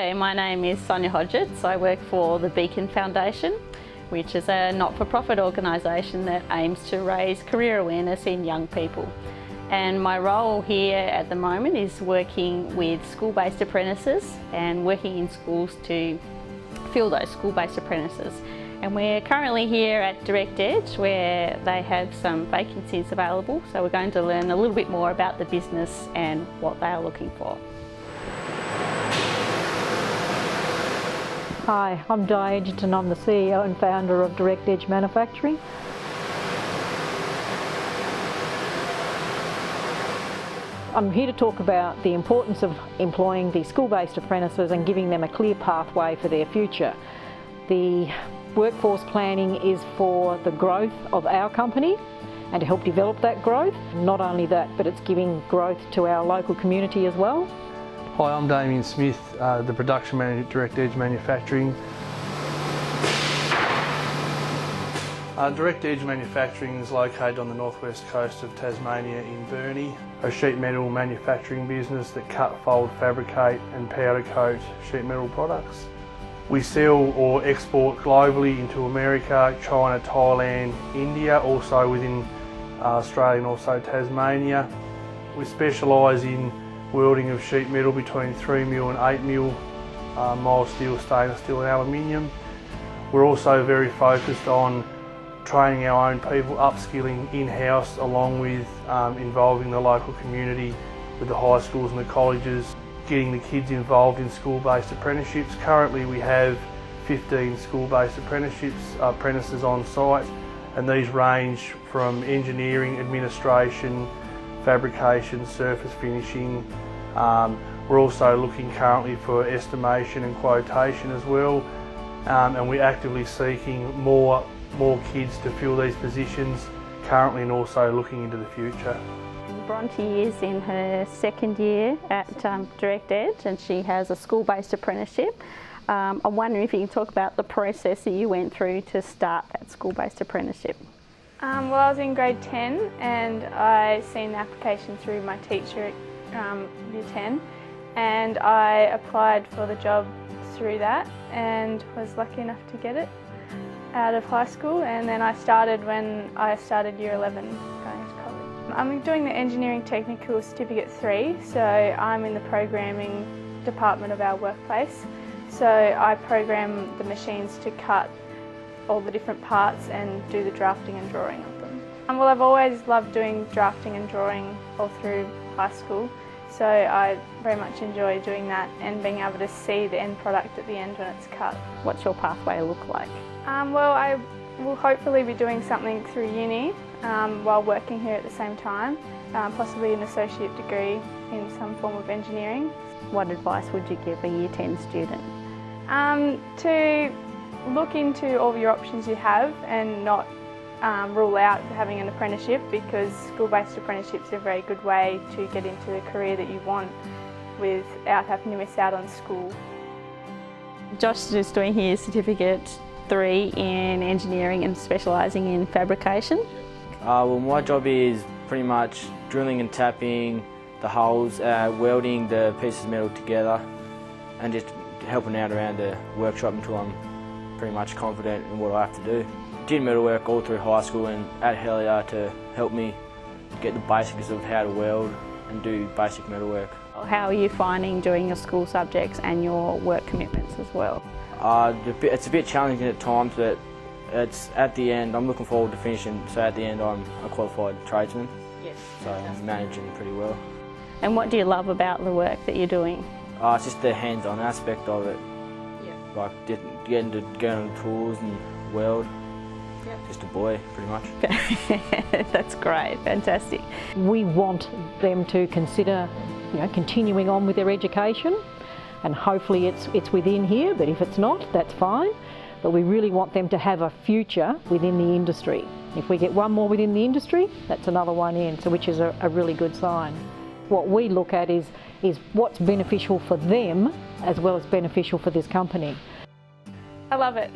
Hi, my name is Sonia Hodgetts. I work for the Beacon Foundation, which is a not-for-profit organisation that aims to raise career awareness in young people. And my role here at the moment is working with school-based apprentices and working in schools to fill those school-based apprentices. And we're currently here at Direct Edge where they have some vacancies available, so we're going to learn a little bit more about the business and what they are looking for. Hi, I'm Di Edgerton. I'm the CEO and founder of Direct Edge Manufacturing. I'm here to talk about the importance of employing the school-based apprentices and giving them a clear pathway for their future. The workforce planning is for the growth of our company and to help develop that growth. Not only that, but it's giving growth to our local community as well. Hi, I'm Damien Smith, the Production Manager at Direct Edge Manufacturing. Direct Edge Manufacturing is located on the northwest coast of Tasmania in Burnie, a sheet metal manufacturing business that cut, fold, fabricate and powder coat sheet metal products. We sell or export globally into America, China, Thailand, India, also within Australia and also Tasmania. We specialise in welding of sheet metal between 3mm and 8mm, mild steel, stainless steel and aluminium. We're also very focused on training our own people, upskilling in-house, along with involving the local community with the high schools and the colleges, getting the kids involved in school-based apprenticeships. Currently we have 15 school-based apprentices on site, and these range from engineering, administration, fabrication, surface finishing. We're also looking currently for estimation and quotation as well, and we're actively seeking more kids to fill these positions currently and also looking into the future. Bronte is in her second year at Direct Edge and she has a school-based apprenticeship. I'm wondering if you can talk about the process that you went through to start that school-based apprenticeship. Well, I was in grade 10 and I seen the application through my teacher at year 10 and I applied for the job through that and was lucky enough to get it out of high school, and then I started when I started year 11 going to college. I'm doing the Engineering Technical Certificate 3, so I'm in the programming department of our workplace. So I program the machines to cut all the different parts and do the drafting and drawing of them. Well, I've always loved doing drafting and drawing all through high school, so I very much enjoy doing that and being able to see the end product at the end when it's cut. What's your pathway look like? Well, I will hopefully be doing something through uni while working here at the same time, possibly an associate degree in some form of engineering. What advice would you give a year 10 student? To look into all your options you have and not rule out having an apprenticeship, because school-based apprenticeships are a very good way to get into the career that you want without having to miss out on school. Josh is doing his Certificate 3 in engineering and specialising in fabrication. Well, my job is pretty much drilling and tapping the holes, welding the pieces of metal together and just helping out around the workshop until I'm pretty much confident in what I have to do. Did metalwork all through high school and at Hellier to help me get the basics of how to weld and do basic metalwork. How are you finding doing your school subjects and your work commitments as well? It's a bit challenging at times, but it's at the end, I'm looking forward to finishing, so at the end I'm a qualified tradesman. Yes. So I'm managing pretty well. And what do you love about the work that you're doing? It's just the hands-on aspect of it. Yeah. Like getting to go on the tools and weld. Yeah. Just a boy, pretty much. That's great, fantastic. We want them to consider, continuing on with their education, and hopefully it's within here, but if it's not, that's fine. But we really want them to have a future within the industry. If we get one more within the industry, that's another one in, so which is a really good sign. What we look at is what's beneficial for them as well as beneficial for this company. I love it.